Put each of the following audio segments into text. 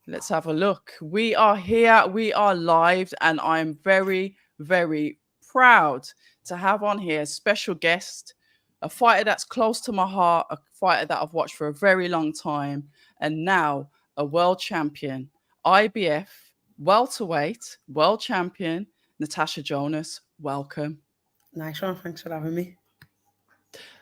Let's have a look. We are here, we are live, and I'm very, very proud to have on here a special guest, a fighter that's close to my heart, a fighter that I've watched for a very long time, and now a world champion, IBF, welterweight, world champion, Natasha Jonas. Welcome. Nice one. Thanks for having me.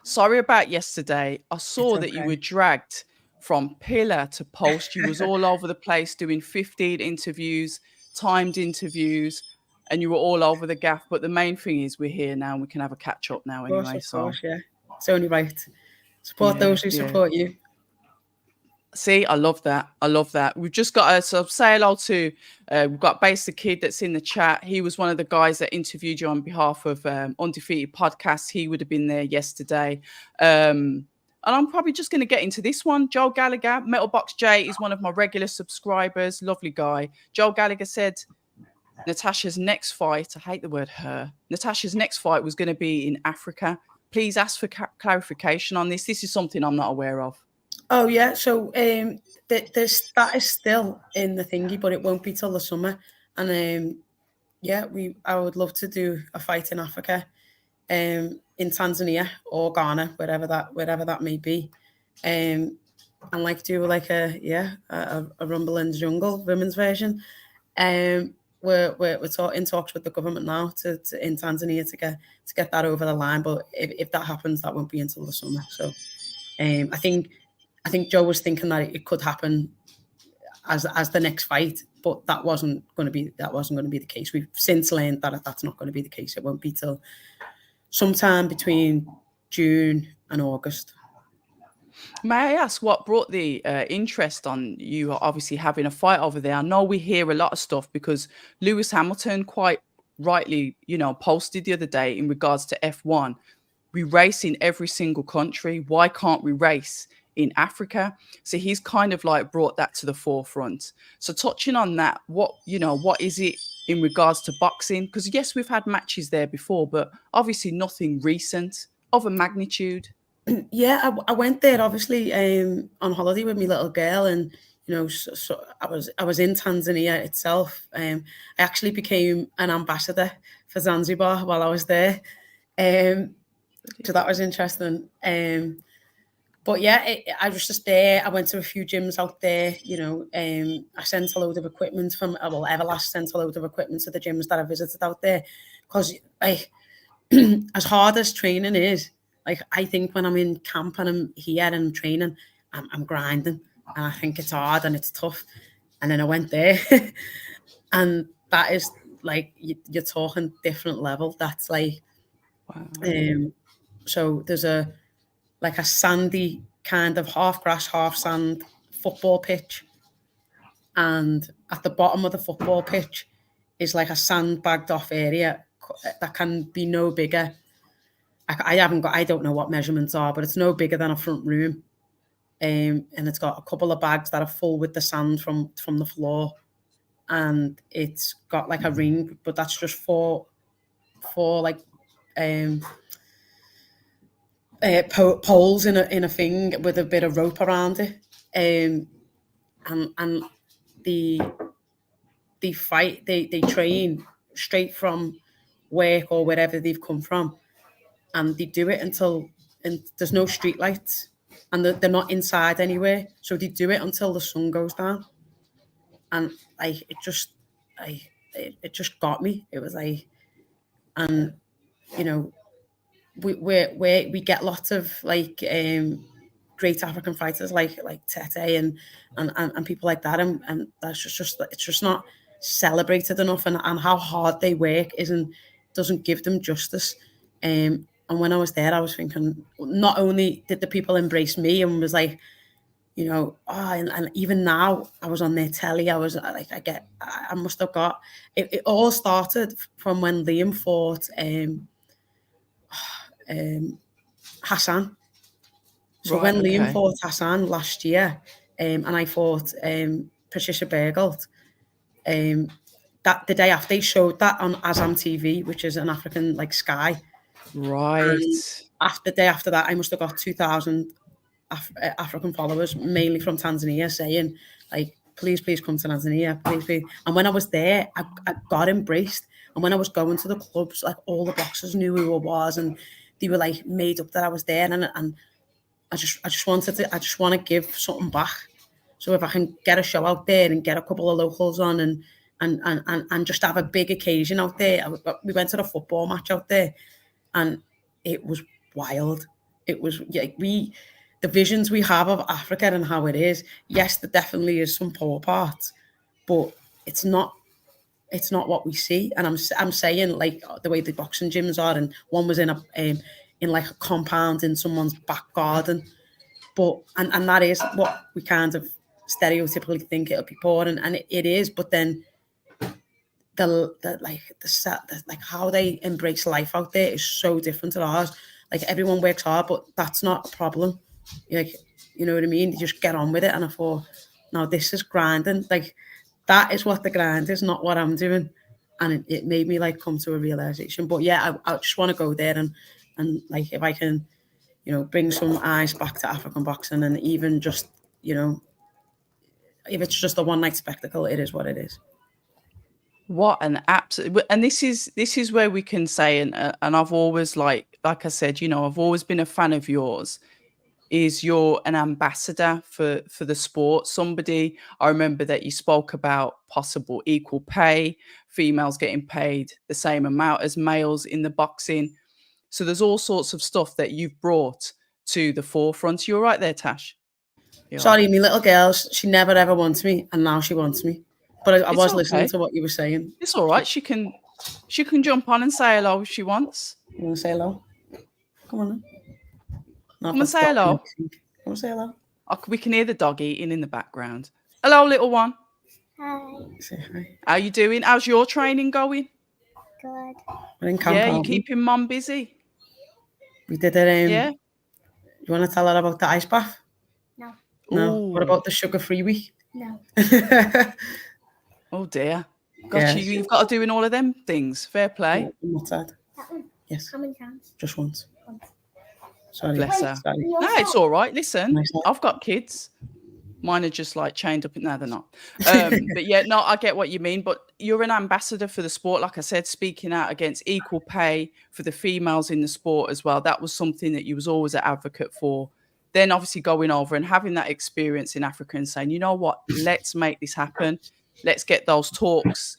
Sorry about yesterday. I It's saw that you were okay. dragged from pillar to post. You was all over the place doing 15 interviews, timed interviews, and you were all over the gaff. But the main thing is we're here now and we can have a catch up now anyway. Of So course, yeah. It's only right. Support yeah, those who yeah. support you. See, I love that. I love that. We've just got to so say hello to, we've got Base the Kid that's in the chat. He was one of the guys that interviewed you on behalf of Undefeated Podcast. He would have been there yesterday. And I'm probably just going to get into this one. Joel Gallagher, Metalbox J, is one of my regular subscribers. Lovely guy. Joel Gallagher said Natasha's next fight, I hate the word her, Natasha's next fight was going to be in Africa. Please ask for clarification on this. This is something I'm not aware of. Oh yeah. So that is still in the thingy, but it won't be till the summer. And yeah, I would love to do a fight in Africa, in Tanzania or Ghana, wherever that may be. And like do like a Rumble in the Jungle women's version. We're in talks with the government now to in Tanzania to get that over the line. But if that happens, that won't be until the summer. So I think Joe was thinking that it could happen as the next fight, but that wasn't going to be the case. We've since learned that that's not going to be the case. It won't be till sometime between June and August. May I ask what brought the interest on you obviously having a fight over there? I know we hear a lot of stuff because Lewis Hamilton quite rightly, posted the other day in regards to F1. We race in every single country. Why can't we race in Africa? So he's kind of like brought that to the forefront. So touching on that, what is it in regards to boxing? Because yes, we've had matches there before, but obviously nothing recent of a magnitude. Yeah, I went there obviously on holiday with my little girl, and so I was in Tanzania itself. I actually became an ambassador for Zanzibar while I was there, so that was interesting. But yeah, I was just there. I went to a few gyms out there. I sent a load of equipment from Everlast sent a load of equipment to the gyms that I visited out there, because as hard as training is. Like, I think when I'm in camp and I'm here and I'm training, I'm grinding, and I think it's hard and it's tough. And then I went there and that is like, you're talking different level. That's like, Wow. So there's a sandy kind of half grass, half sand football pitch. And at the bottom of the football pitch is like a sandbagged off area that can be no bigger. I don't know what measurements are, but it's no bigger than a front room. And it's got a couple of bags that are full with the sand from the floor. And it's got like a ring, but that's just for like poles in a thing with a bit of rope around it. And they fight, they train straight from work or wherever they've come from. And they do it and there's no street lights, and they're not inside anywhere, so they do it until the sun goes down. And it just got me. It was like, and we get lots of great African fighters like Tete and people like that, and that's just it's just not celebrated enough, and how hard they work doesn't give them justice. And when I was there, I was thinking, not only did the people embrace me and was like, and even now I was on their telly, I was like, I must have got, it all started from when Liam fought Hassan. So Right, when Liam okay. fought Hassan last year, and I fought Patricia Bergelt, that the day after, they showed that on Azam TV, which is an African Sky. Right. And the day after that, I must have got 2,000 African followers, mainly from Tanzania, saying like, please come to Tanzania, please. And when I was there, I got embraced. And when I was going to the clubs, like all the boxers knew who I was, and they were like made up that I was there. And I just want to give something back. So if I can get a show out there and get a couple of locals on and just have a big occasion out there. We went to the football match out there, and it was wild. It was the visions we have of Africa and how it is. Yes, there definitely is some poor parts, but it's not what we see. And I'm saying, like, the way the boxing gyms are, and one was in like a compound in someone's back garden, but and that is what we kind of stereotypically think it'll be poor, and it is. But then the how they embrace life out there is so different to ours. Like, everyone works hard, but that's not a problem. Like, you know what I mean? You just get on with it. And I thought, no, this is grinding. Like, that is what the grind is, not what I'm doing. And it made me like come to a realization. But yeah, I just want to go there and like, if I can, bring some eyes back to African boxing, and even just, if it's just a one night spectacle, it is what it is. What an absolute, and this is where we can say, and I've always, like I said, I've always been a fan of yours, is you're an ambassador for the sport. Somebody, I remember that you spoke about possible equal pay, females getting paid the same amount as males in the boxing. So there's all sorts of stuff that you've brought to the forefront. You're right there, Tash. Sorry, my little girl, she never ever wants me, and now she wants me. But I was listening to what you were saying. It's all right. She can jump on and say hello if she wants. You want to say hello? Come on. Come and say hello. Come and say hello. We can hear the dog eating in the background. Hello, little one. Hi. Say hi. How you doing? How's your training going? Good. We're in camp. Yeah, you keeping mum busy? We did it. Yeah. You want to tell her about the ice bath? No. No. Ooh. What about the sugar-free week? No. Oh dear. Got you. You've got to do in all of them things. Fair play. What's that? That one. Yes. How many times? Just once. Once. Sorry. Bless her. Sorry. No, it's all right. Listen, Nice. I've got kids. Mine are just like chained up. No, they're not. But yeah, no, I get what you mean. But you're an ambassador for the sport. Like I said, speaking out against equal pay for the females in the sport as well. That was something that you was always an advocate for. Then obviously going over and having that experience in Africa and saying, you know what, let's make this happen. Let's get those talks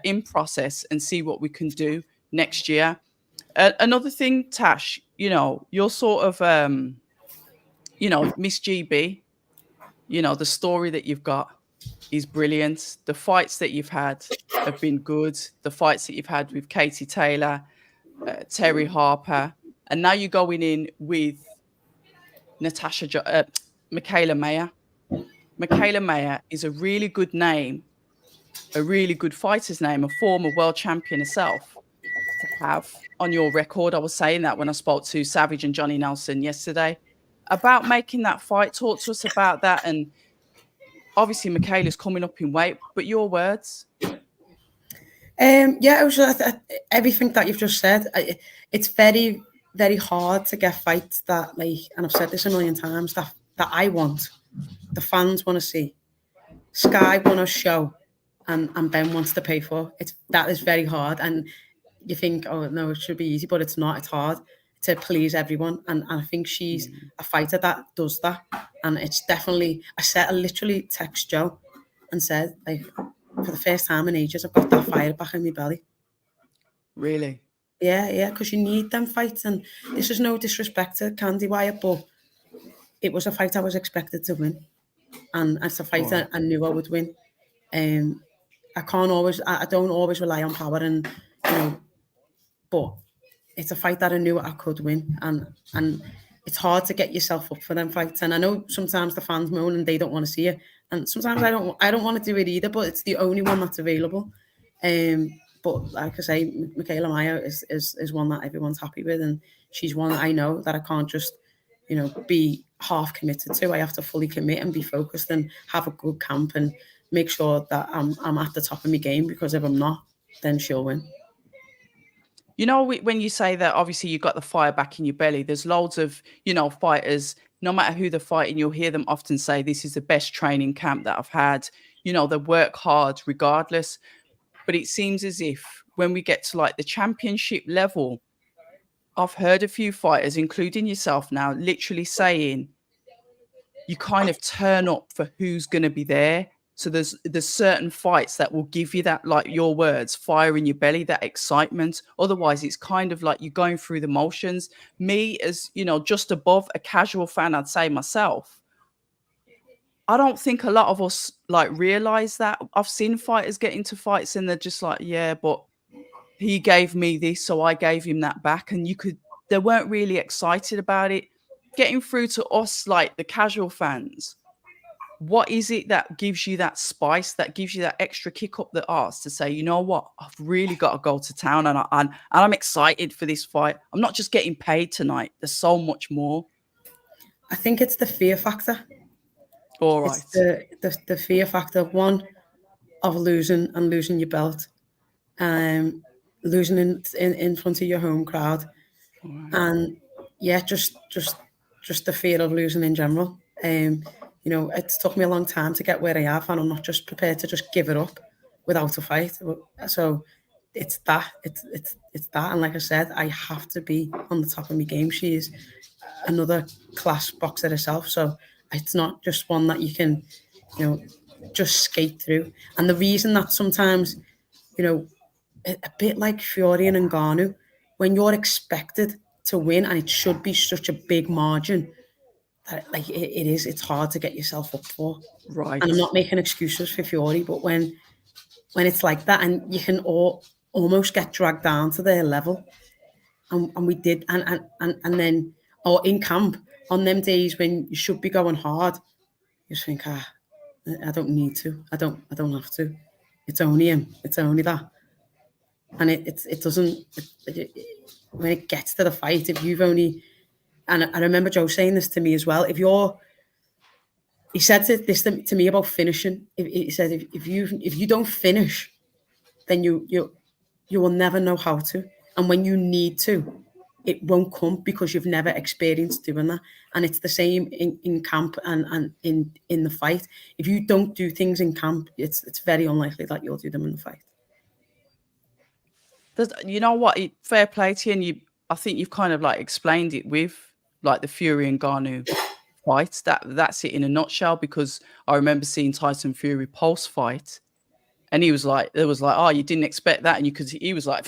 in process and see what we can do next year. Another thing, Tash, you're sort of, Miss GB, the story that you've got is brilliant. The fights that you've had have been good. The fights that you've had with Katie Taylor, Terry Harper, and now you're going in with Michaela Mayer. Michaela Mayer is a really good name, a really good fighter's name, a former world champion herself to have on your record. I was saying that when I spoke to Savage and Johnny Nelson yesterday about making that fight. Talk to us about that. And obviously Michaela's coming up in weight, but your words. Yeah, it was everything that you've just said. It's very, very hard to get fights that, like, and I've said this a million times, that I want, the fans want to see, Sky want to show, and Ben wants to pay for. That is very hard, and you think, oh no, it should be easy, but it's not. It's hard to please everyone, and I think she's a fighter that does that, and it's definitely. I literally text Joe and said, like, for the first time in ages, I've got that fire back in my belly. Really? Yeah, because you need them fights, and this is no disrespect to Candy Wyatt, but it was a fight I was expected to win, and it's a fight I knew I would win. I don't always rely on power, and but it's a fight that I knew I could win, and it's hard to get yourself up for them fights. And I know sometimes the fans moan and they don't want to see it, and sometimes I don't want to do it either. But it's the only one that's available. But like I say, Michaela Mayer is one that everyone's happy with, and she's one that I know that I can't just be half committed to. I have to fully commit and be focused and have a good camp and make sure that I'm at the top of my game, because if I'm not, then she'll win. When you say that, obviously you've got the fire back in your belly, there's loads of, fighters no matter who they're fighting, you'll hear them often say, this is the best training camp that I've had. You know, they work hard regardless. But it seems as if when we get to like the championship level, I've heard a few fighters, including yourself now, literally saying you kind of turn up for who's going to be there. So there's certain fights that will give you that, like your words, fire in your belly, that excitement. Otherwise, it's kind of like you're going through the motions. Me, as you know, just above a casual fan, I'd say myself, I don't think a lot of us like realize that. I've seen fighters get into fights and they're just like, yeah, but he gave me this, so I gave him that back. And they weren't really excited about it. Getting through to us, like the casual fans, what is it that gives you that spice, that gives you that extra kick up the arse to say, you know what, I've really got to go to town and I'm excited for this fight. I'm not just getting paid tonight. There's so much more. I think it's the fear factor. All right. It's the fear factor, one, of losing your belt, losing in front of your home crowd, Right. and yeah, just the fear of losing in general. You know, it's took me a long time to get where I have, and I'm not just prepared to just give it up without a fight. So it's that, it's that, and like I said, I have to be on the top of my game. She is another class boxer herself, so it's not just one that you can, you know, just skate through. And the reason that sometimes, you know, a bit like Fury and Ngannou, when you're expected to win and it should be such a big margin, that, like it's hard to get yourself up for. Right. And I'm not making excuses for Fury, but when it's like that and you can almost get dragged down to their level, and we did, and then, or in camp on them days when you should be going hard, you just think, I don't need to, I don't have to. It's only him. It's only that. And it doesn't. When it gets to the fight, if you've only, and I remember Joe saying this to me as well. He said this to me about finishing. He said if you don't finish, then you will never know how to. And when you need to, it won't come because you've never experienced doing that. And it's the same in camp and in the fight. If you don't do things in camp, it's very unlikely that you'll do them in the fight. You know what? Fair play to you, and I think you've kind of like explained it with like the Fury and Ngannou fights. That's it in a nutshell. Because I remember seeing Tyson Fury post fight, and he was like, "There was like, oh, you didn't expect that," and he was like,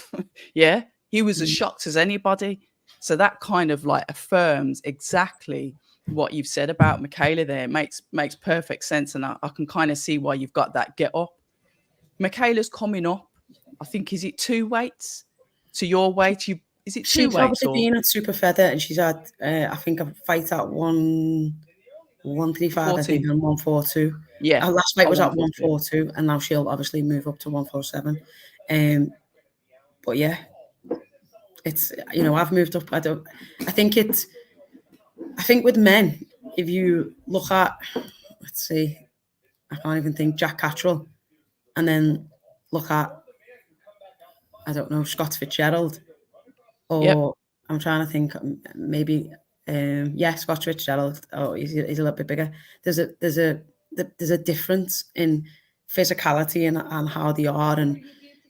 "Yeah." He was as shocked as anybody. So that kind of like affirms exactly what you've said about Michaela there. It makes perfect sense, and I can kind of see why you've got that get up. Michaela's coming up. I think, is it 2 weights to your weight? Is it 2 She's weights? obviously been at super feather, and she's had I think a fight at 135, I think, and 142. Yeah, Her last fight was at 142. 142, and now she'll obviously move up to 147. But yeah, it's, you know, I've moved up. I think with men, if you look at, let's see, I can't even think, Jack Catterall, and then look at, I don't know, Scott Fitzgerald, or Yep. I'm trying to think, maybe, Scott Fitzgerald. Oh, he's a little bit bigger. There's a difference in physicality and how they are,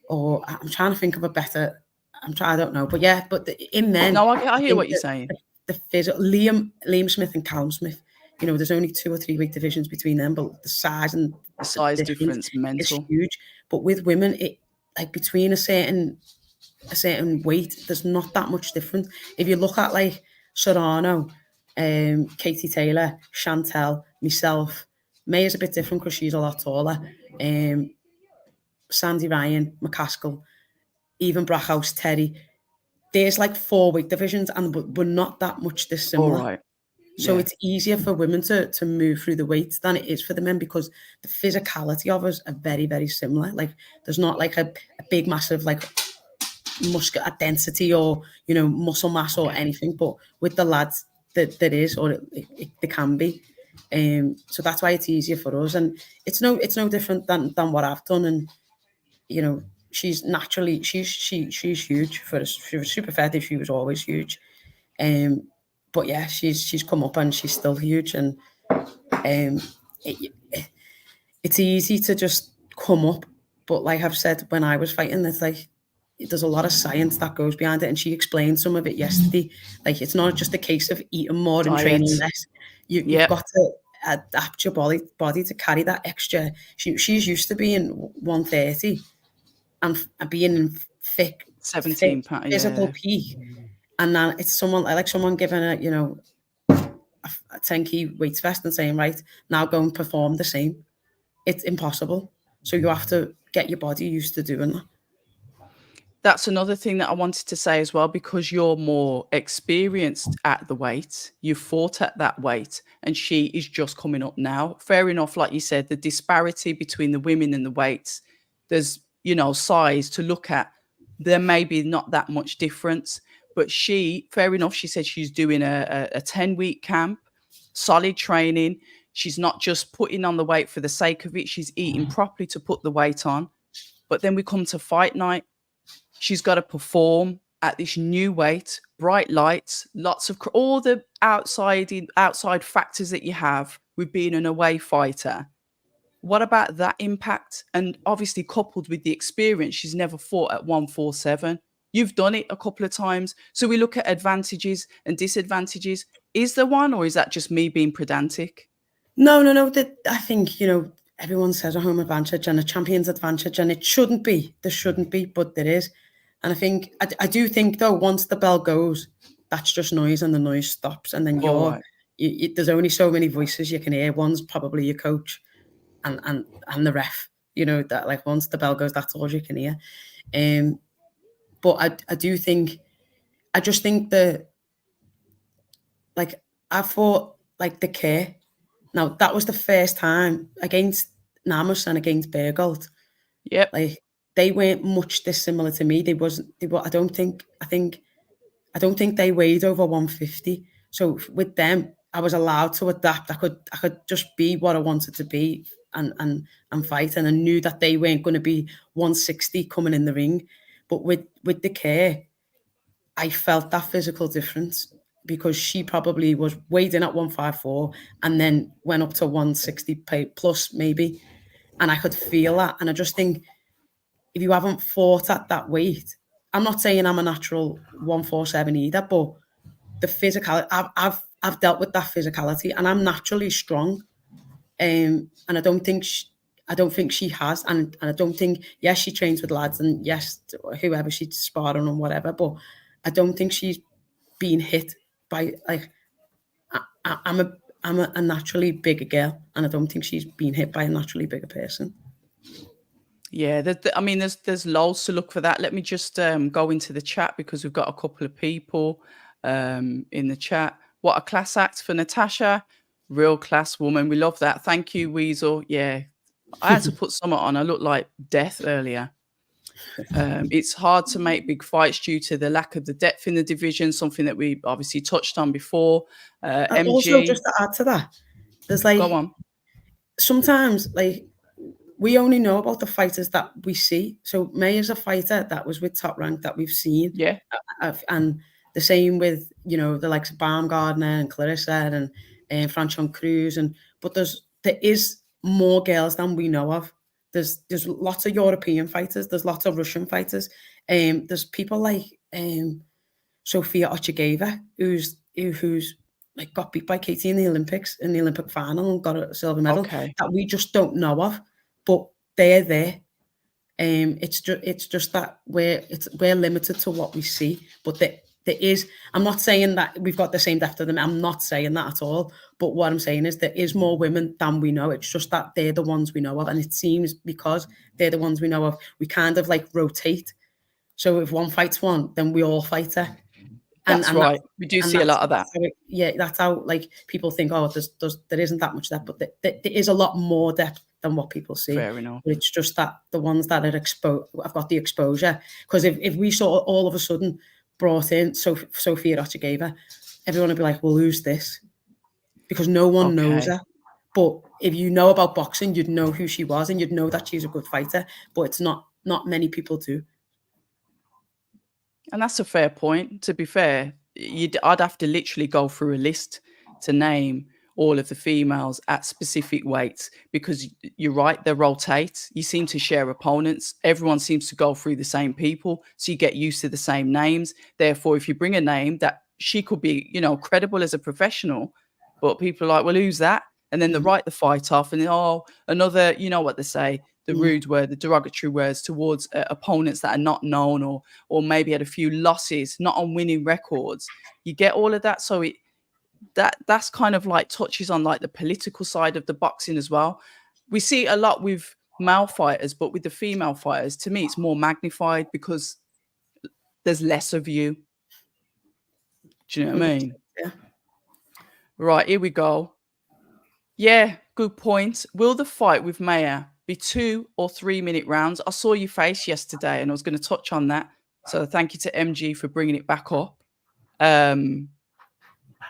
or I'm trying to think of a better. I don't know, but yeah, in men. No, I hear what you're saying. The physical, Liam Smith and Callum Smith. You know, there's only 2 or 3 weight divisions between them, but the size and the size difference mental is huge. But with women, it, like, between a certain weight, there's not that much difference. If you look at like Serrano, Katie Taylor, Chantel, myself, May is a bit different because she's a lot taller. Sandy Ryan, McCaskill, even Brackhouse, Terry. There's like 4 weight divisions, and we're not that much dissimilar. All right. So it's easier for women to move through the weights than it is for the men, because the physicality of us are very, very similar. Like, there's not like a big, massive, like, muscular density or, you know, muscle mass or anything. But with the lads, there is, or it can be. So that's why it's easier for us. And it's no different than what I've done. And, you know, she's naturally, she's huge for a super fed. She was always huge. but yeah, she's come up and she's still huge, and it's easy to just come up, but like I've said, when I was fighting, it's like there's a lot of science that goes behind it, and she explained some of it yesterday. Like, it's not just a case of eating more and training less. You've got to adapt your body to carry that extra. She's used to being 130 and being in thick 17 pounds, physical peak, and then it's someone giving her, you know, a 10 kg weight vest and saying, right, now go and perform the same. It's impossible. So you have to get your body used to doing that. That's another thing that I wanted to say as well, because you're more experienced at the weight, you fought at that weight, and she is just coming up now. Fair enough, like you said, the disparity between the women and the weights, there's, you know, size to look at. There may be not that much difference, but she, fair enough, she said she's doing a 10-week camp, solid training. She's not just putting on the weight for the sake of it. She's eating properly to put the weight on. But then we come to fight night. She's got to perform at this new weight, bright lights, lots of all the outside factors that you have with being an away fighter. What about that impact? And obviously coupled with the experience, she's never fought at 147. You've done it a couple of times. So we look at advantages and disadvantages. Is there one, or is that just me being pedantic? No. I think, you know, everyone says a home advantage and a champion's advantage, and it shouldn't be. There shouldn't be, but there is. And I think, I do think, though, once the bell goes, that's just noise, and the noise stops. And then there's only so many voices you can hear. One's probably your coach and the ref, you know, that like once the bell goes, that's all you can hear. But I just think that, like, I thought, like, the care. Now, that was the first time against Namus and against Bergold. Yep. Like, they weren't much dissimilar to me. I don't think they weighed over 150. So with them, I was allowed to adapt. I could just be what I wanted to be and fight. And I knew that they weren't going to be 160 coming in the ring. But with the care, I felt that physical difference, because she probably was weighed in at 154 and then went up to 160 plus maybe. And I could feel that. And I just think, if you haven't fought at that weight, I'm not saying I'm a natural 147 either, but the physicality, I've dealt with that physicality, and I'm naturally strong. And I don't think she has, and I don't think, yes, she trains with lads, and yes, whoever she's sparring and whatever, but I don't think she's being hit by, like, I'm a naturally bigger girl, and I don't think she's being hit by a naturally bigger person. Yeah, I mean, there's loads to look for that. Let me just go into the chat, because we've got a couple of people in the chat. What a class act for Natasha. Real class woman. We love that. Thank you, Weasel. Yeah, I had to put something on. I looked like death earlier. It's hard to make big fights due to the lack of the depth in the division, something that we obviously touched on before. MG. Also, just to add to that, there's like, go on. Sometimes, like, we only know about the fighters that we see. So May is a fighter that was with Top Rank that we've seen. Yeah. And the same with, you know, the likes of Baumgardner and Clarissa and Franchon Cruz. But there is more girls than we know of. There's lots of European fighters. There's lots of Russian fighters. There's people like Sofia Ochegeva, who's like got beat by Katie in the Olympics, in the Olympic final, and got a silver medal, that we just don't know of. But they're there. It's just that we're limited to what we see. But there is. I'm not saying that we've got the same depth of them. I'm not saying that at all. But what I'm saying is there is more women than we know. It's just that they're the ones we know of, and it seems because they're the ones we know of, we kind of like rotate. So if one fights one, then we all fight her. That's right. We do see a lot of that. That's how like people think, oh, there isn't that much depth, but there is a lot more depth than what people see. Fair enough. But it's just that the ones that are exposed, I've got the exposure. Because if we saw all of a sudden brought in Sofia Ochegeva, everyone would be like, well, who's this? Because no one knows her. But if you know about boxing, you'd know who she was, and you'd know that she's a good fighter. But it's not many people do. And that's a fair point. To be fair, I'd have to literally go through a list to name all of the females at specific weights, because you're right, they rotate. You seem to share opponents. Everyone seems to go through the same people, so you get used to the same names. Therefore, if you bring a name that she could be, credible as a professional, but people are like, well, who's that? And then they write the fight off, and another, what they say, the rude word, the derogatory words towards opponents that are not known, or maybe had a few losses, not on winning records. You get all of that. So that's kind of like touches on like the political side of the boxing as well. We see it a lot with male fighters, but with the female fighters, to me, it's more magnified because there's less of you. Do you know what I mean? Yeah. Right, here we go. Yeah, good point. Will the fight with Maya be 2 or 3 minute rounds? I saw your face yesterday and I was going to touch on that. So thank you to MG for bringing it back up.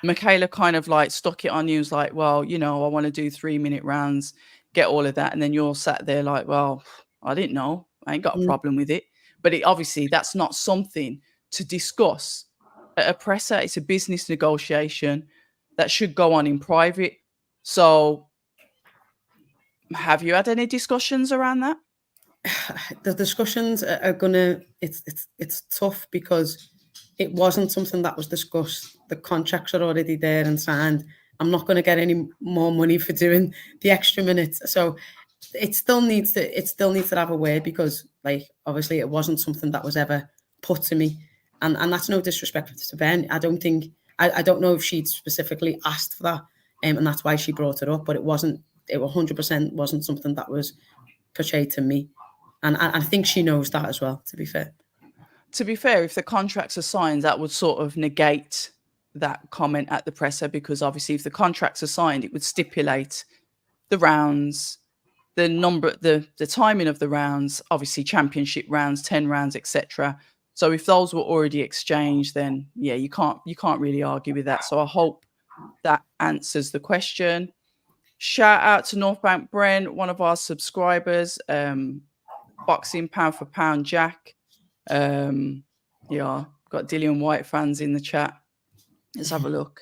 Michaela kind of like stuck it on you. Was like, well, I want to do 3 minute rounds, get all of that. And then you're sat there like, well, I didn't know. I ain't got a problem with it. But obviously that's not something to discuss at a presser. It's a business negotiation that should go on in private. So have you had any discussions around that? The discussions are gonna, it's tough because it wasn't something that was discussed. The contracts are already there and signed. I'm not going to get any more money for doing the extra minutes. So it still needs to have a word, because like, obviously it wasn't something that was ever put to me. And that's no disrespect to Ben. I don't know if she'd specifically asked for that. And that's why she brought it up, but it 100% wasn't something that was portrayed to me. And I think she knows that as well, to be fair. To be fair, if the contracts are signed, that would sort of negate that comment at the presser, because obviously if the contracts are signed, it would stipulate the rounds, the number, the timing of the rounds, obviously championship rounds, 10 rounds, etc. So if those were already exchanged, then yeah, you can't really argue with that. So I hope that answers the question. Shout out to Northbank Brent, one of our subscribers, boxing pound for pound Jack. Yeah, got Dillian White fans in the chat. Let's have a look.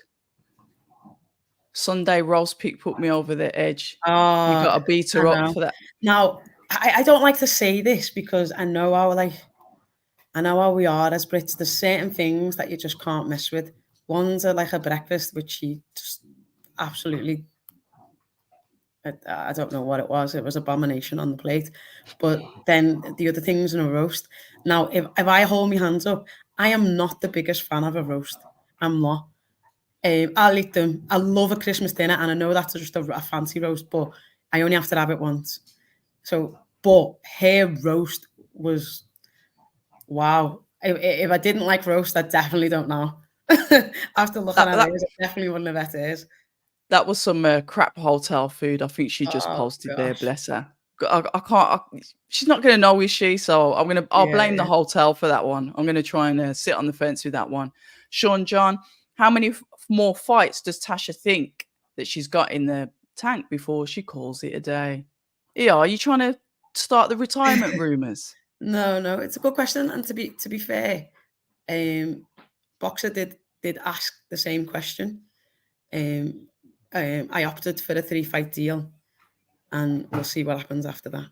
Sunday roast pick put me over the edge. You got to beat her up for that. Now, I don't like to say this because I know how we are as Brits. There's certain things that you just can't mess with. Ones are like a breakfast, which she just absolutely, I don't know what it was. It was abomination on the plate. But then the other things in a roast. Now, if I hold my hands up, I am not the biggest fan of a roast. I'm not. I'll eat them. I love a Christmas dinner, and I know that's just a fancy roast, but I only have to have it once. So, but her roast was, wow. If I didn't like roast, I definitely don't know. After looking at it, I definitely wouldn't have had hers. That was some crap hotel food. I think she just posted there. Bless her. I can't. She's not going to know, is she? So I'll blame the hotel for that one. I'm going to try and sit on the fence with that one. Sean John, how many more fights does Tasha think that she's got in the tank before she calls it a day? Yeah, are you trying to start the retirement rumors? No, it's a good question. And to be fair, Boxer did ask the same question. I opted for a 3-fight deal, and we'll see what happens after that.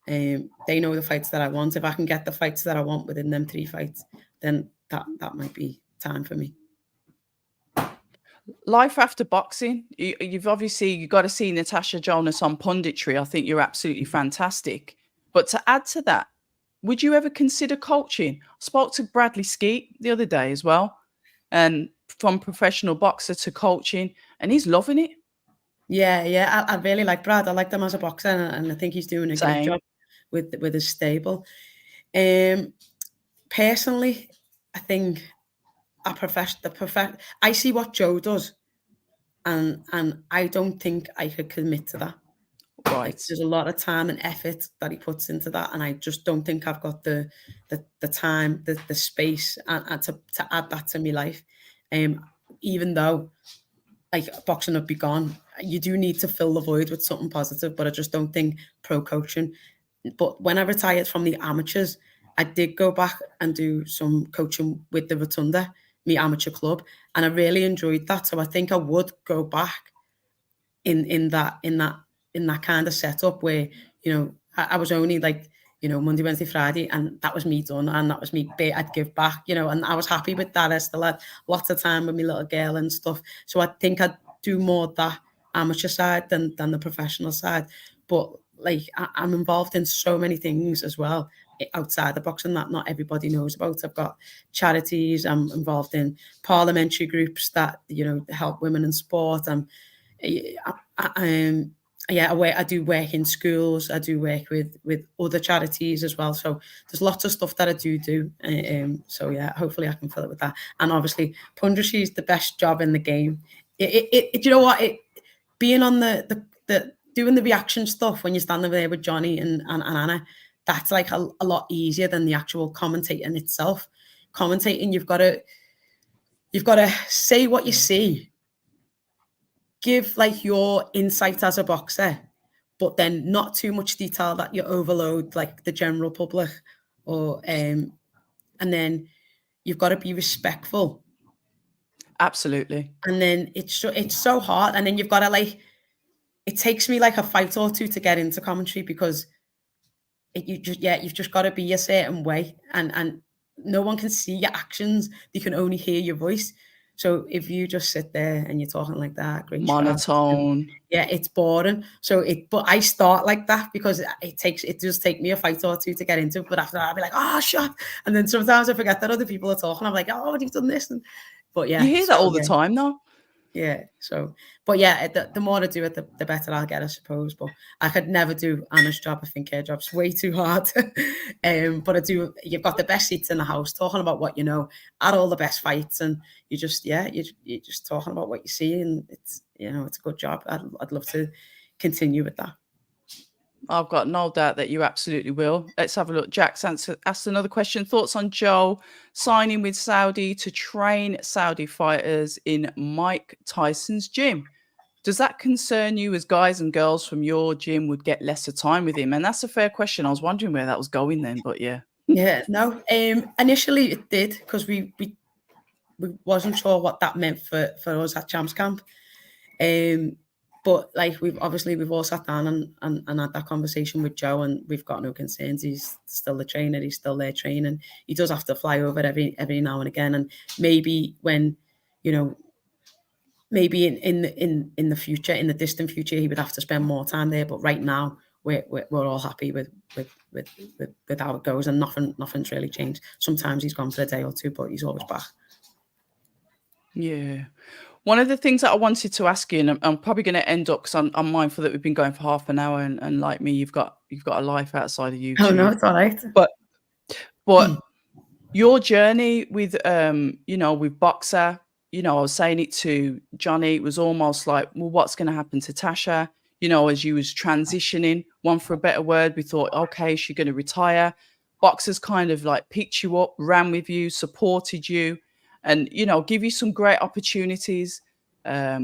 They know the fights that I want. If I can get the fights that I want within them 3 fights, then that might be time for me. Life after boxing. You've got to see Natasha Jonas on punditry. I think you're absolutely fantastic. But to add to that, would you ever consider coaching? I spoke to Bradley Skeet the other day as well, and from professional boxer to coaching, and he's loving it. Yeah. I really like Brad. I like him as a boxer, and I think he's doing a great job with his stable. Personally, I think I see what Joe does, and I don't think I could commit to that. Right. Like, there's a lot of time and effort that he puts into that, and I just don't think I've got the time, the space, and to add that to my life. Even though, like, boxing would be gone, you do need to fill the void with something positive. But I just don't think pro coaching. But when I retired from the amateurs, I did go back and do some coaching with the Rotunda, amateur club, and I really enjoyed that. So I think I would go back in that kind of setup where, you know, I was only like, you know, Monday, Wednesday, Friday, and that was me done, and that was me. I'd give back, you know, and I was happy with that. I still had lots of time with my little girl and stuff. So I think I'd do more that amateur side than the professional side. But like, I'm involved in so many things as well outside the boxing that not everybody knows about. I've got charities. I'm involved in parliamentary groups that, you know, help women in sport. I do work in schools. I do work with other charities as well. So there's lots of stuff that I do. So yeah, hopefully I can fill it with that. And obviously, punditry is the best job in the game. You know what? Being on the doing the reaction stuff when you're standing there with Johnny and Anna, that's like a lot easier than the actual commentating itself. Commentating, you've got to say what you see, give like your insight as a boxer, but then not too much detail that you overload like the general public, or and then you've got to be respectful. Absolutely. And then it's so hard, and then you've got to like, it takes me like a fight or two to get into commentary, because you've just got to be a certain way, and no one can see your actions, they can only hear your voice. So if you just sit there and you're talking like that, great monotone, it's boring. But I start like that because it does take me a fight or two to get into it. But after that, I'll be like, oh, shut. And then sometimes I forget that other people are talking. I'm like, oh, you've done this. But yeah, you hear that all the time, though. Yeah. So, but yeah, the more I do it, the better I'll get, I suppose. But I could never do Anna's job. I think her job's way too hard. But I do. You've got the best seats in the house, talking about what you know, at all the best fights, and you're just talking about what you see, and it's, you know, it's a good job. I'd love to continue with that. I've got no doubt that you absolutely will. Let's have a look. Jack's asked another question. Thoughts on Joe signing with Saudi to train Saudi fighters in Mike Tyson's gym? Does that concern you, as guys and girls from your gym would get lesser time with him? And that's a fair question. I was wondering where that was going then, but yeah. Yeah, no. Initially it did, because we wasn't sure what that meant for us at Champs Camp. But like, we've all sat down and had that conversation with Joe, and we've got no concerns. He's still the trainer. He's still there training. He does have to fly over every now and again. And maybe when, you know, maybe in the future, in the distant future, he would have to spend more time there. But right now, we're all happy with how it goes, and nothing's really changed. Sometimes he's gone for a day or two, but he's always back. Yeah. One of the things that I wanted to ask you, and I'm probably going to end up, because I'm mindful that we've been going for half an hour, and like me, you've got a life outside of YouTube. Oh no, it's all right. But your journey with with Boxer, you know, I was saying it to Johnny, it was almost like, well, what's going to happen to Tasha? You know, as you was transitioning, one for a better word, we thought, okay, she's going to retire. Boxers kind of like picked you up, ran with you, supported you, and, you know, give you some great opportunities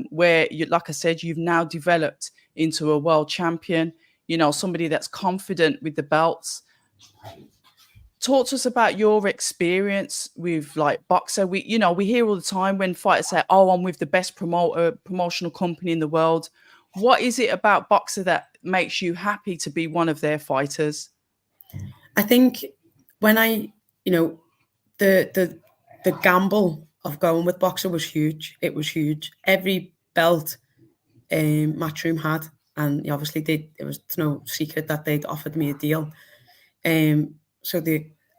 where, you, like I said, you've now developed into a world champion, you know, somebody that's confident with the belts. Talk to us about your experience with like Boxer. We hear all the time when fighters say, oh, I'm with the best promotional company in the world. What is it about Boxer that makes you happy to be one of their fighters? I think when the gamble of going with Boxer was huge. It was huge. Every belt Matchroom had, and obviously it was no secret that they'd offered me a deal. I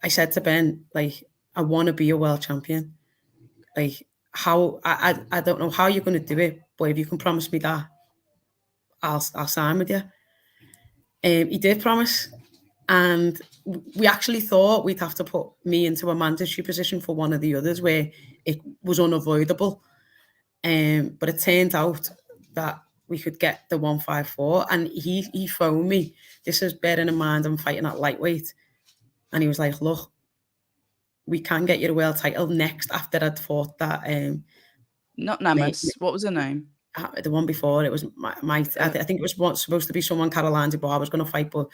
said to Ben, like, I want to be a world champion. Like, how I don't know how you're going to do it, but if you can promise me that, I'll sign with you. He did promise, and we actually thought we'd have to put me into a mandatory position for one of the others where it was unavoidable. But it turned out that we could get the 154, and he phoned me. This is bearing in mind I'm fighting at lightweight. And he was like, look, we can get you the world title next after I'd fought that. Not Namas. What was her name? The one before, it was I think it was supposed to be someone Caroline Dubois was going to fight, but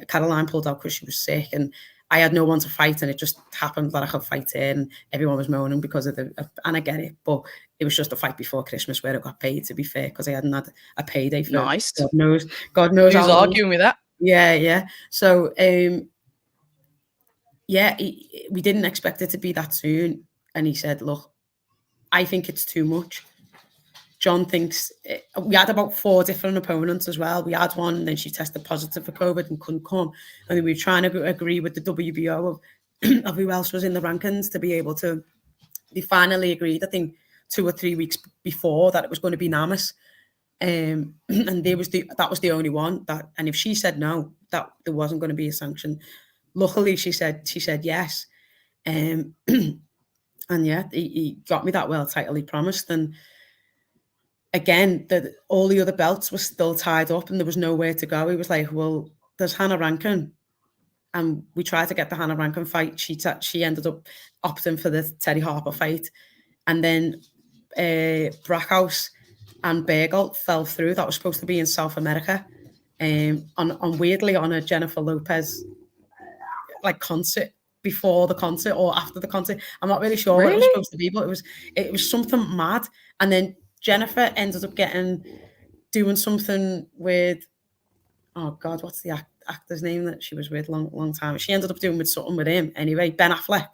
Caroline pulled out because she was sick. And I had no one to fight, and it just happened that I could fight it, and everyone was moaning because of and I get it, but it was just a fight before Christmas where I got paid, to be fair, because I hadn't had a payday for Nice. God knows Who's how long. arguing with that? Yeah. So, we didn't expect it to be that soon. And he said, look, I think it's too much. John thinks we had about 4 different opponents as well. We had one, and then she tested positive for COVID and couldn't come. And then we were trying to agree with the WBO of who else was in the rankings to be able to. They finally agreed, I think, 2 or 3 weeks before, that it was going to be Namas. And that was the only one that. And if she said no, that there wasn't going to be a sanction. Luckily, she said yes. And yeah, he got me that world title he promised. And again, all the other belts were still tied up and there was nowhere to go. He was like, well, there's Hannah Rankin. And we tried to get the Hannah Rankin fight. She ended up opting for the Terry Harper fight. And then Brackhouse and Bergholt fell through. That was supposed to be in South America. On weirdly on a Jennifer Lopez concert, before the concert or after the concert. I'm not really sure what it was supposed to be, but it was something mad. And then Jennifer ended up doing something with, oh God, what's the actor's name that she was with long time? She ended up doing something with him anyway, Ben Affleck.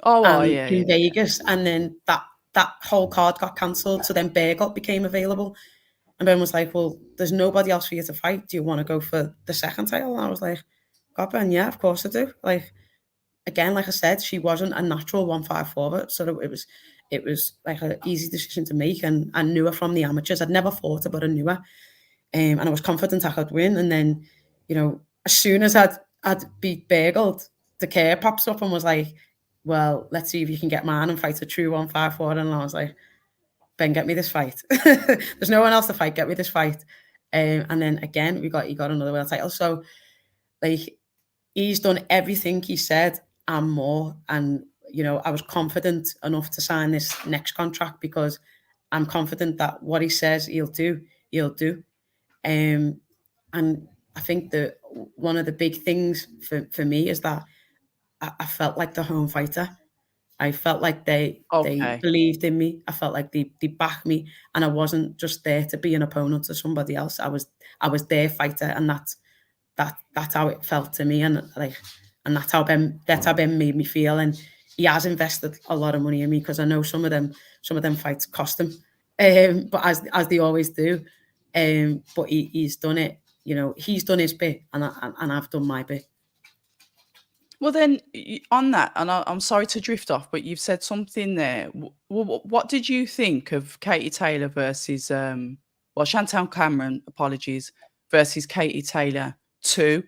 In Vegas. And then that whole card got cancelled. So then Bergholt became available. And Ben was like, well, there's nobody else for you to fight. Do you want to go for the second title? And I was like, God, Ben, yeah, of course I do. Again, like I said, she wasn't a natural 154, so it was like an easy decision to make. And I knew her from the amateurs. I'd never fought her, but I knew her. And I was confident I could win. And then, as soon as I'd beat Bergholt, the care pops up and was like, well, let's see if you can get mine and fight a true 154. And I was like, Ben, get me this fight. There's no one else to fight. Get me this fight. And then again, he got another world title. So he's done everything he said and more. And, I was confident enough to sign this next contract because I'm confident that what he says he'll do. And I think that one of the big things for me is that I felt like the home fighter. I felt like they believed in me. I felt like they backed me, and I wasn't just there to be an opponent to somebody else. I was their fighter, and that's how it felt to me. And that's how Ben made me feel. And he has invested a lot of money in me, because I know some of them fights cost him, but as they always do. But he's done it. He's done his bit, and I've done my bit. Well, then on that, and I'm sorry to drift off, but you've said something there. What did you think of Katie Taylor versus, Chantel Cameron, apologies, versus Katie Taylor 2?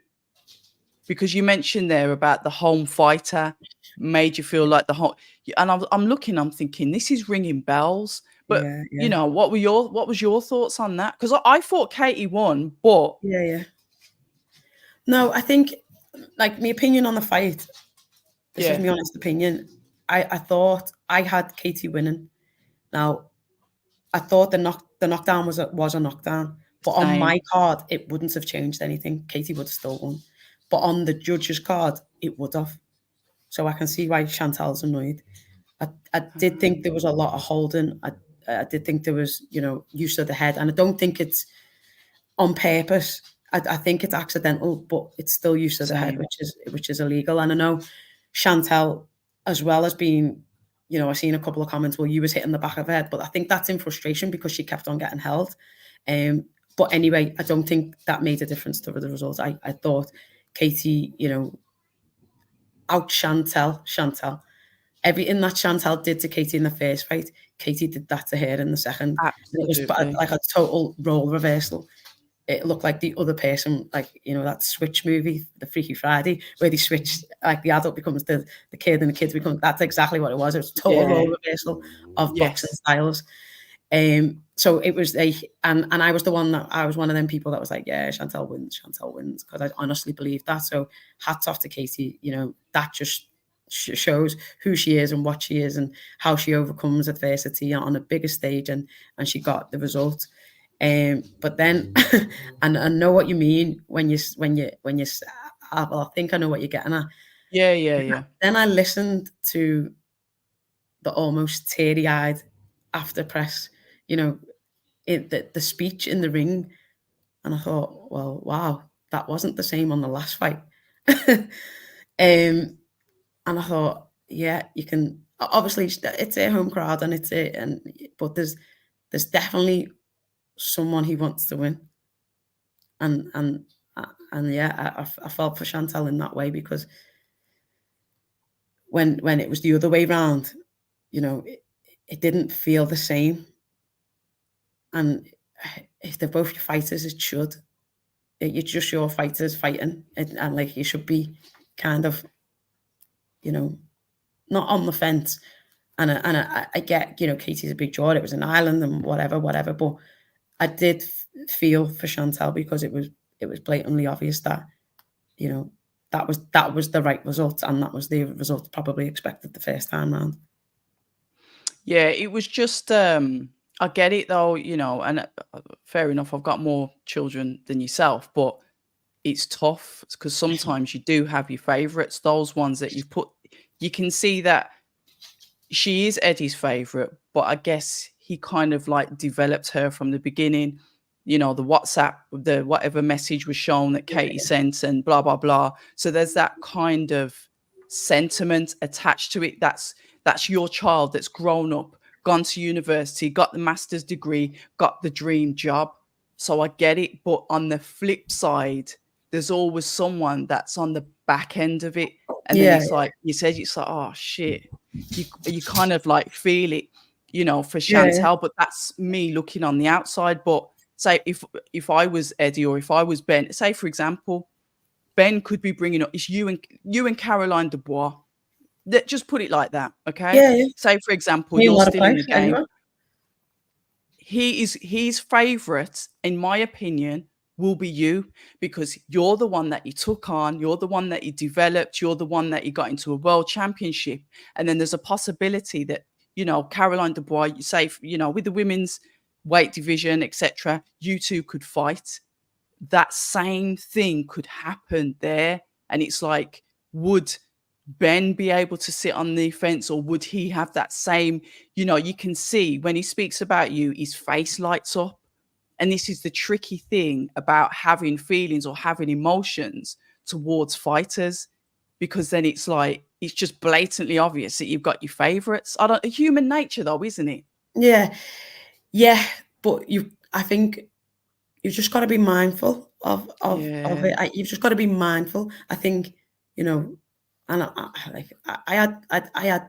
Because you mentioned there about the home fighter made you feel like the home, and I'm thinking this is ringing bells. But yeah. What was your thoughts on that? Because I thought Katie won, but yeah. No, I think, my opinion on the fight, this is my honest opinion. I thought I had Katie winning. Now, I thought the knockdown was a knockdown, but on my card, it wouldn't have changed anything. Katie would have still won. But on the judge's card, it would have. So I can see why Chantal's annoyed. I did think there was a lot of holding. I did think there was, use of the head. And I don't think it's on purpose. I think it's accidental, but it's still use of the head, which is illegal. And I know Chantal, as well as being, I've seen a couple of comments, well, you was hitting the back of her head, but I think that's in frustration because she kept on getting held. But anyway, I don't think that made a difference to the results. I thought Katie, out Chantal. Everything that Chantal did to Katie in the first fight, Katie did that to her in the second. It was like a total role reversal. It looked like the other person, that Switch movie, the Freaky Friday, where they switch, the adult becomes the kid and the kids become. That's exactly what it was. It was a total role reversal of boxing styles. So it was and I was one of them people that was like, yeah, Chantal wins, because I honestly believe that. So hats off to Katie. That just shows who she is and what she is and how she overcomes adversity on a bigger stage, and she got the result. But then, and I know what you mean when you I think I know what you're getting at. Yeah. Then I listened to the almost teary-eyed after press, the speech in the ring, and I thought, well, wow, that wasn't the same on the last fight. And I thought, yeah, you can. Obviously, it's a home crowd, but there's definitely someone he wants to win, and yeah, I felt for Chantal in that way, because when it was the other way round, it didn't feel the same. And if they're both your fighters, it should. You're just your fighters fighting, and like, you should be kind of, not on the fence. And I get, Katie's a big draw. It was an island and whatever, but I did feel for Chantal, because it was blatantly obvious that, that was the right result, and that was the result probably expected the first time round. Yeah, it was just I get it though, and fair enough, I've got more children than yourself, but it's tough because sometimes you do have your favorites, those ones that you've put. You can see that she is Eddie's favorite, but I guess he kind of like developed her from the beginning. The WhatsApp, the whatever message was shown that Katie sent, and blah blah blah. So there's that kind of sentiment attached to it. That's your child that's grown up, gone to university, got the master's degree, got the dream job. So I get it, but on the flip side, there's always someone that's on the back end of it, and then it's like you said, it's like, oh shit. You kind of like feel it, for Chantal, but that's me looking on the outside. But say if I was Eddie, or if I was Ben, say for example, Ben could be bringing up, it's you and Caroline Dubois. Just put it like that, okay? Yeah. Say for example, you're still in the game. Anyway. His favorite, in my opinion, will be you, because you're the one that he took on, you're the one that he developed, you're the one that he got into a world championship. And then there's a possibility that, Caroline Dubois, you say, with the women's weight division, etc., you two could fight. That same thing could happen there. And it's like, would Ben be able to sit on the fence, or would he have that same, you can see when he speaks about you, his face lights up. And this is the tricky thing about having feelings or having emotions towards fighters, because then it's like, it's just blatantly obvious that you've got your favorites. Human nature though, isn't it? Yeah. But I think you've just got to be mindful of it. You've just got to be mindful. I think, and I had,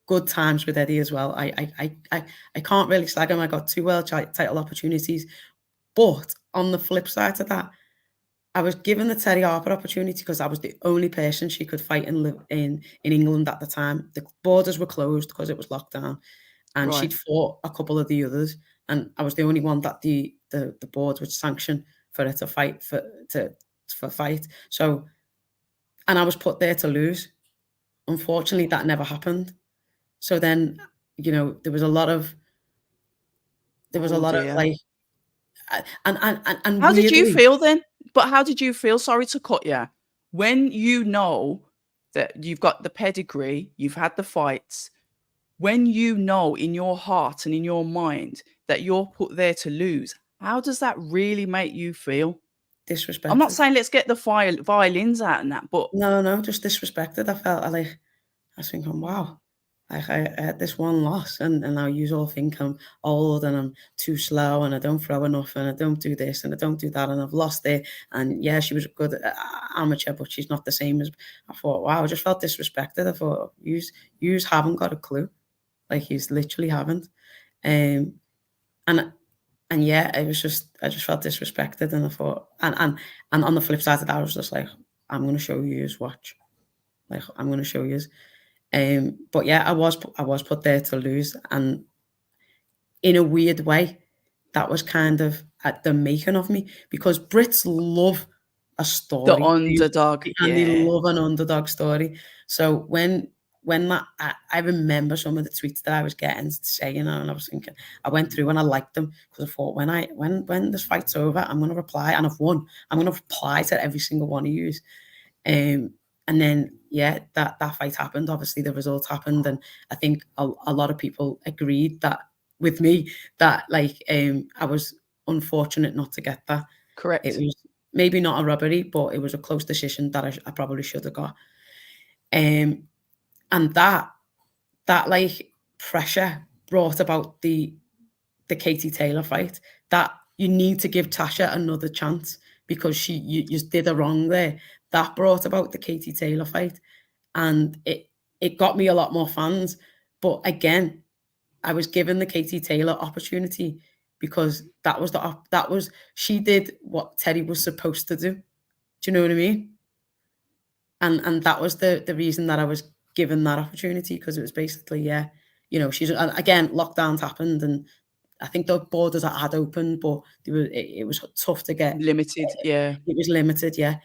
good times with Eddie as well. I can't really slag him. I got 2 world title opportunities, but on the flip side of that, I was given the Terry Harper opportunity because I was the only person she could fight and live in England at the time. The borders were closed because it was lockdown, and she'd fought a couple of the others, and I was the only one that the board would sanction for her to fight for fight. So, and I was put there to lose. Unfortunately, that never happened. So then, there was a lot of like, and how did you feel then? But how did you feel? Sorry to cut you. When you know that you've got the pedigree, you've had the fights, when you know in your heart and in your mind that you're put there to lose, how does that really make you feel? Disrespected. I'm not saying let's get the violins out and that, but no, just disrespected. I felt I was thinking, wow, like I had this one loss, and now you all think I'm old and I'm too slow and I don't throw enough and I don't do this and I don't do that and I've lost it. And yeah, she was a good amateur, but she's not the same as. I thought, wow, I just felt disrespected. I thought, yous haven't got a clue, like you literally haven't. And yeah, it was just, I just felt disrespected, and I thought, and on the flip side of that, I was just like, I'm going to show you watch, like I'm going to show you. But yeah, I was put there to lose, and in a weird way, that was kind of at the making of me, because Brits love a story, the underdog, and they love an underdog story. So when that, I remember some of the tweets that I was getting saying, and I was thinking, I went through and I liked them, because I thought, when this fight's over, I'm going to reply, and I've won. I'm going to reply to every single one of you. And then, that fight happened. Obviously, the result happened, and I think a lot of people agreed that with me that I was unfortunate not to get that. Correct. It was maybe not a robbery, but it was a close decision that I probably should have got. And that pressure brought about the Katie Taylor fight. That you need to give Tasha another chance because you did her wrong there. That brought about the Katie Taylor fight, and it got me a lot more fans. But again, I was given the Katie Taylor opportunity because she did what Terry was supposed to do. Do you know what I mean? And that was the reason that I was given that opportunity, because it was basically, she's, and again, lockdowns happened, and I think the borders had opened, but it was tough to get limited. Yeah, it was limited. Yeah,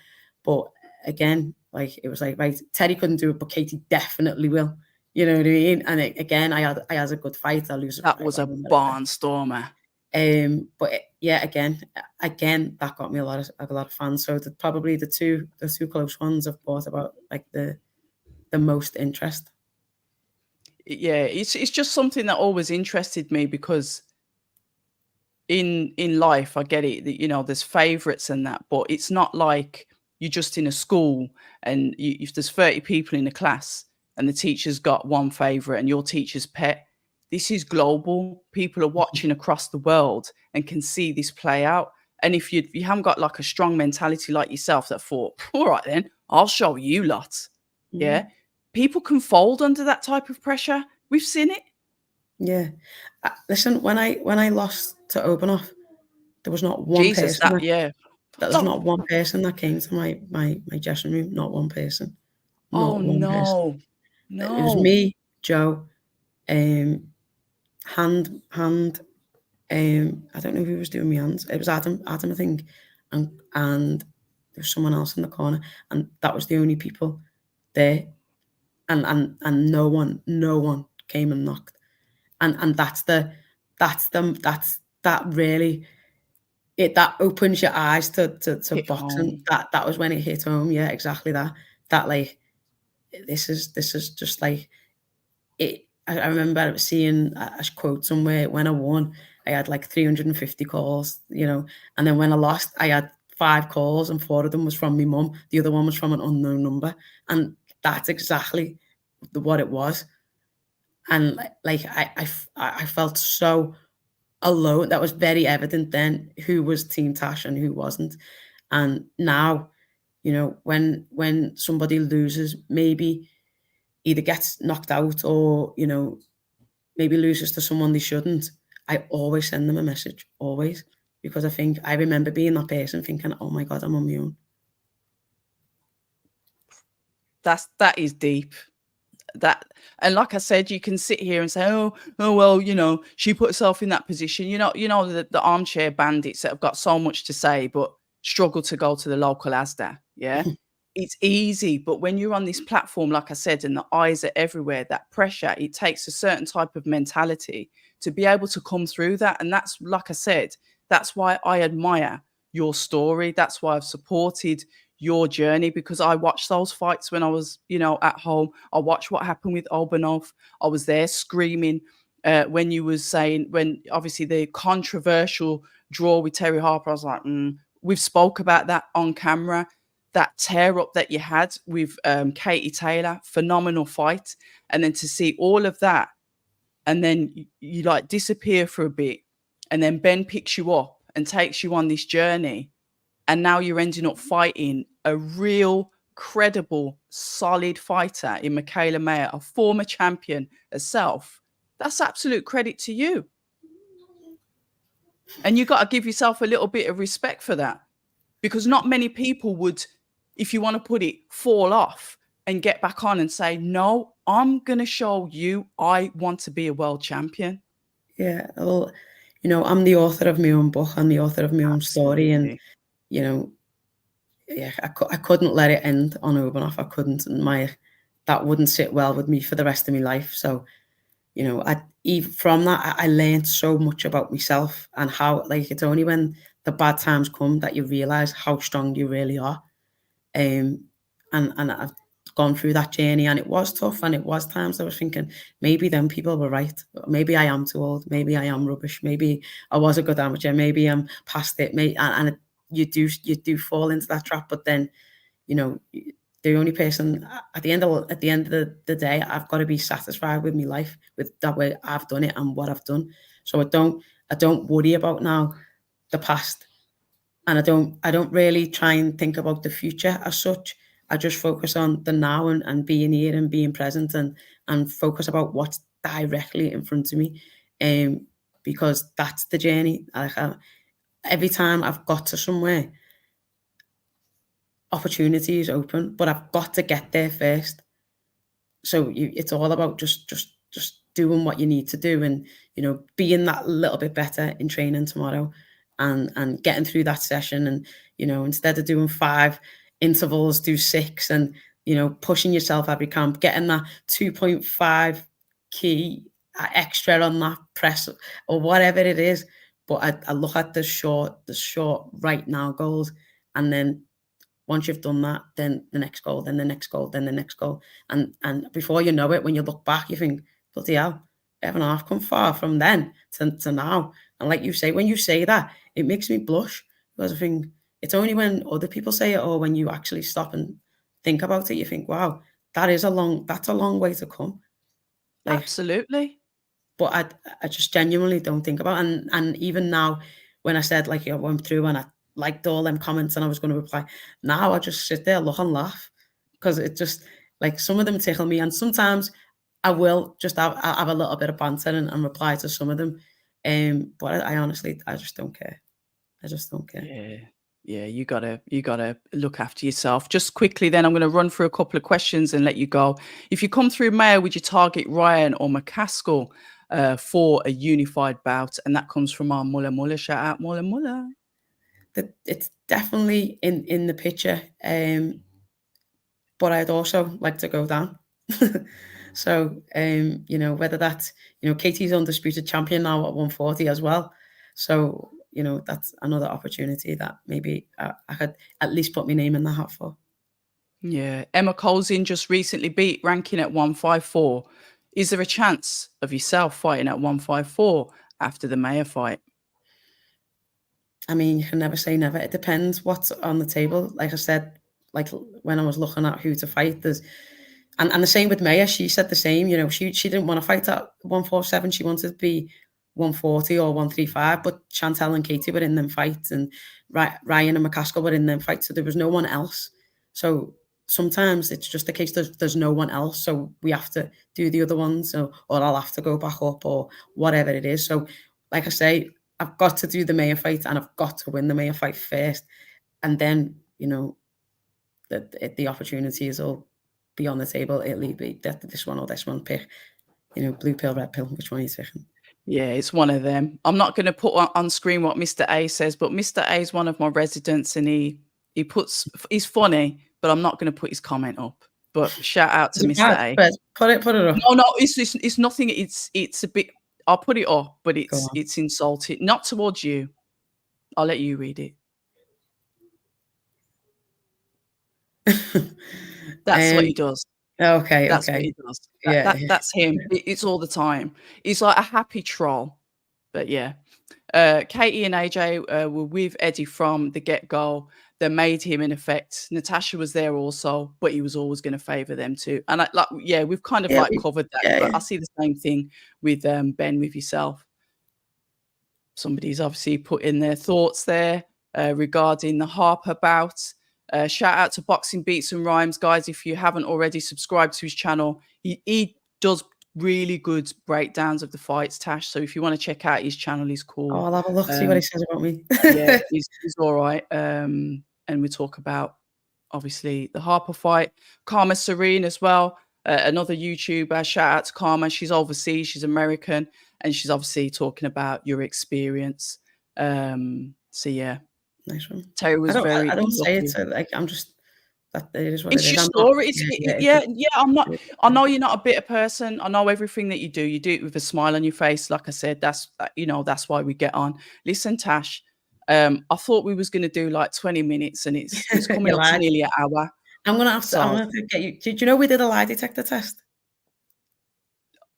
but again, it was right, Terry couldn't do it, but Katie definitely will. You know what I mean? And again, I had a good fight. I lose. That was a barnstormer. But again, that got me a lot of fans. So probably the two close ones have brought about the most interest. Yeah, it's just something that always interested me, because in life, I get it that, there's favorites and that, but it's not like you're just in a school and if there's 30 people in a class and the teacher's got one favorite and your teacher's pet. This is global. People are watching across the world and can see this play out. And if you haven't got a strong mentality like yourself that thought, all right then, I'll show you lots. Mm-hmm. Yeah. People can fold under that type of pressure. We've seen it. Yeah. Listen, when I lost to Obanoff, there was not one person. There was not one person that came to my dressing room. Not one person. Not one person. No. It was me, Joe, hand. I don't know who was doing my hands. It was Adam, I think, and there was someone else in the corner, and that was the only people there, and no one came and knocked, and that really that opens your eyes to boxing. That was when it hit home. Yeah, exactly that this is just it. I remember seeing a quote somewhere, when I won, I had 350 calls, and then when I lost, I had 5 calls and 4 of them was from my mum. The other one was from an unknown number. And that's exactly what it was. And I felt so alone. That was very evident then, who was Team Tash and who wasn't. And now, when somebody loses, maybe either gets knocked out or, maybe loses to someone they shouldn't, I always send them a message, always. Because I remember being that person thinking, oh my God, I'm on my own. That is deep. And like I said, you can sit here and say, oh well, she put herself in that position. The armchair bandits that have got so much to say, but struggle to go to the local Asda. Yeah. It's easy, but when you're on this platform, like I said, and the eyes are everywhere, that pressure, it takes a certain type of mentality to be able to come through that. And that's, like I said, that's why I admire your story. That's why I've supported your journey, because I watched those fights when I was, at home. I watched what happened with Obanov. I was there screaming when you was saying, when obviously the controversial draw with Terry Harper, I was like, we've spoke about that on camera. That tear up that you had with Katie Taylor, phenomenal fight. And then to see all of that, and then you disappear for a bit, and then Ben picks you up and takes you on this journey. And now you're ending up fighting a real, credible, solid fighter in Michaela Mayer, a former champion herself. That's absolute credit to you. And you got to give yourself a little bit of respect for that, because not many people would, if you want to put it, fall off and get back on and say, no, I'm going to show you I want to be a world champion. Yeah, well, I'm the author of my own book. I'm the author of my own story. And, I couldn't let it end on Obanoff. I couldn't. And that wouldn't sit well with me for the rest of my life. So, from that, I learned so much about myself and how, it's only when the bad times come that you realize how strong you really are. And gone through that journey, and it was tough, and it was times I was thinking, maybe then people were right. Maybe I am too old. Maybe I am rubbish. Maybe I was a good amateur. Maybe I'm past it. And you do fall into that trap. But then, you know, the only person at the end of the day, I've got to be satisfied with my life, with that way I've done it and what I've done. So I don't worry about now the past, and I don't really try and think about the future as such. I just focus on the now, and being here and being present, and focus about what's directly in front of me, because that's the journey. Every time I've got to somewhere, opportunity is open, but I've got to get there first. So it's all about just doing what you need to do, and being that little bit better in training tomorrow, and getting through that session, and instead of doing 5 intervals, do 6, and pushing yourself every camp, getting that 2.5 key extra on that press or whatever it is. But I look at the short right now goals, and then once you've done that, then the next goal, then the next goal, then the next goal. And before you know it, when you look back, you think, bloody hell, I haven't half come far from then to now. And like you say, when you say that, it makes me blush, because I think it's only when other people say it, or when you actually stop and think about it, you think, wow, that's a long way to come. Like, Absolutely. but I just genuinely don't think about it. And even now, when I said, like, I went through and I liked all them comments and I was going to reply, now I just sit there, look and laugh, because it just, like, some of them tickle me, and sometimes I will just have a little bit of banter and reply to some of them. But I honestly, I just don't care. I just don't care. Yeah, you gotta look after yourself. Just quickly, then I'm going to run through a couple of questions and let you go. If you come through Mayo, would you target Ryan or McCaskill for a unified bout? And that comes from our Muller Muller. Shout out Muller Muller. It's definitely in the picture, but I'd also like to go down. So whether that's Katie's undisputed champion now at 140 as well. So that's another opportunity that maybe I could at least put my name in the hat for. Yeah, Emma Colzin just recently beat ranking at 154. Is there a chance of yourself fighting at 154 after the Mayo fight? I mean, you can never say never. It depends what's on the table. Like I said, like when I was looking at who to fight, and the same with Maya. She said the same. She didn't want to fight at 147. She wanted to be 140 or 135. But Chantel and Katie were in them fights, and Ryan and McCaskill were in them fights. So there was no one else. So sometimes it's just the case there's no one else. So we have to do the other ones, or I'll have to go back up, or whatever it is. So, like I say, I've got to do the Mayo fight, and I've got to win the Mayo fight first, and then the opportunities will be on the table. It'll be this one or this one. Pick, blue pill, red pill. Which one are you taking? Yeah, it's one of them. I'm not going to put on screen what Mr. A says, but Mr. A is one of my residents, and he's funny, but I'm not going to put his comment up. But shout out to Mr. A. Put it up. No, it's nothing. It's a bit. I'll put it up, but it's insulting. Not towards you. I'll let you read it. That's what he does. Okay, that's okay. What he does. That's him. It's all the time. He's like a happy troll. But yeah. Katie and AJ were with Eddie from the get-go. They made him in effect. Natasha was there also, but he was always going to favour them too. And we've kind of covered that. But I see the same thing with Ben, with yourself. Somebody's obviously put in their thoughts there regarding the Harper bout. Shout out to Boxing Beats and Rhymes, guys. If you haven't already subscribed to his channel, he does really good breakdowns of the fights, Tash. So if you want to check out his channel, he's cool. Oh, I'll have a look, see what he says about me. Yeah, he's all right. And we talk about, obviously, the Harper fight. Karma Serene as well, another YouTuber. Shout out to Karma. She's overseas. She's American. And she's obviously talking about your experience. So, yeah. Nice one. Terry was I don't say it, so like I'm just... That it is what it's it is. your story. I'm not. I know you're not a bitter person. I know everything that you do. You do it with a smile on your face. Like I said, that's why we get on. Listen, Tash. I thought we was going to do like 20 minutes, and it's coming up to nearly an hour. I'm gonna have to. I'm So gonna have to get you. Did you know we did a lie detector test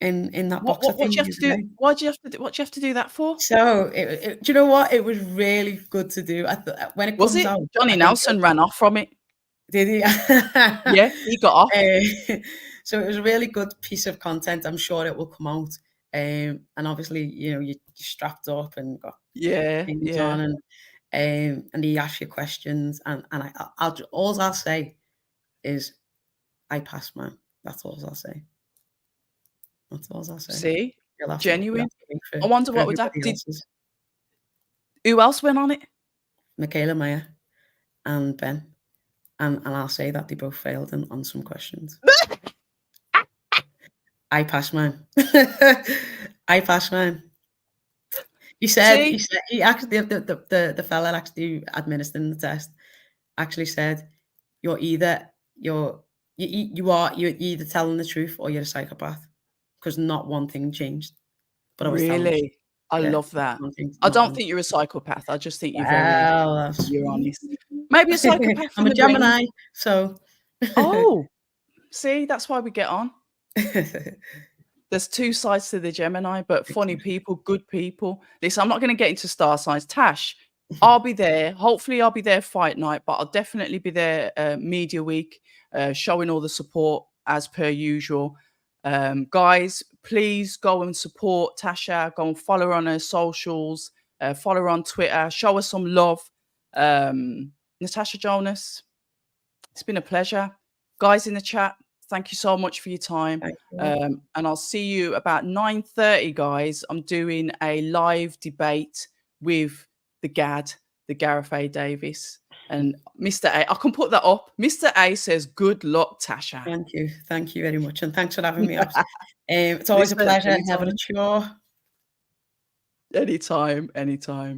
in that box? I what think do you the have to other do? day. Why do you have to do? What do you have to do that for? So, do you know what? It was really good to do. When it Was comes it out, Johnny I think Nelson ran off from it? did he? Yeah, he got off. So it was a really good piece of content. I'm sure it will come out. And obviously, you're strapped up and got Yeah, things yeah. on, and he asks you questions, and all I'll say is, I passed mine. That's all I'll say. That's all I'll say. See, You'll have to genuine. wait I wonder for what would happen. everybody else's. Who else went on it? Michaela, Maya, and Ben. And I'll say that they both failed on some questions. I passed mine. I passed mine. He See, he actually the fella actually administering the test actually said you're either you're either telling the truth or you're a psychopath, because not one thing changed. But I was telling the truth. really, I Yeah, love that. one thing, I not don't one. think you're a psychopath. I just think you're Well, you're honest. Maybe a psychopath I'm in a the ring. Gemini, so. Oh, see, that's why we get on. There's two sides to the Gemini, but funny people, good people. Listen, I'm not going to get into star signs. Tash, I'll be there. Hopefully, I'll be there fight night, but I'll definitely be there media week, showing all the support as per usual. Guys, please go and support Tasha. Go and follow her on her socials. Follow her on Twitter. Show her some love. Natasha, Jonas, it's been a pleasure. Guys in the chat, thank you so much for your time. And I'll see you about 9:30, guys. I'm doing a live debate with the Gareth A. Davis. And Mr. A, I can put that up. Mr. A says, good luck, Tasha. Thank you very much, and thanks for having me up. It's always a pleasure, never a chore. Anytime.